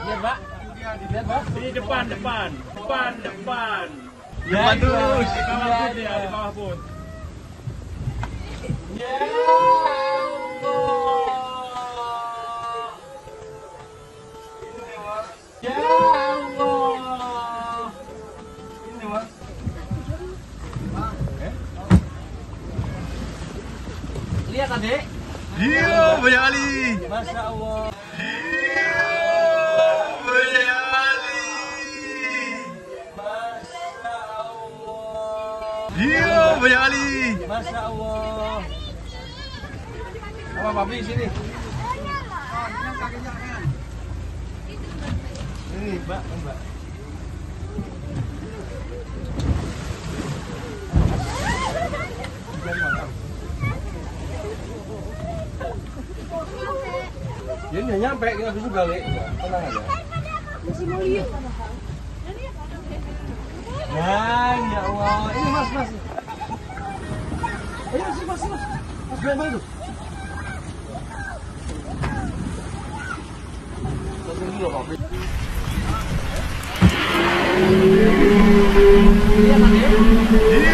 Lihat, Pak. Lihat, Pak. Ini depan. Depan terus. Di bawah pun dia, di bawah pun. Ya Allah. Ya Allah. Ini, Mas. Lihat, Adik. Iya, banyak kali. Masya Allah. Banyak kali. Masya Allah. Iya, banyak kali. Masya Allah. Apa Papi sini? Ini Mbak, Mbak. Jadi udah nyampe, kita bisa balik. Tenang aja. Masih mau lihat. Ya Allah. Ini Mas. Ayo Mas. Mas balik tuh. Langsung dulu Papi. Lihat tadi.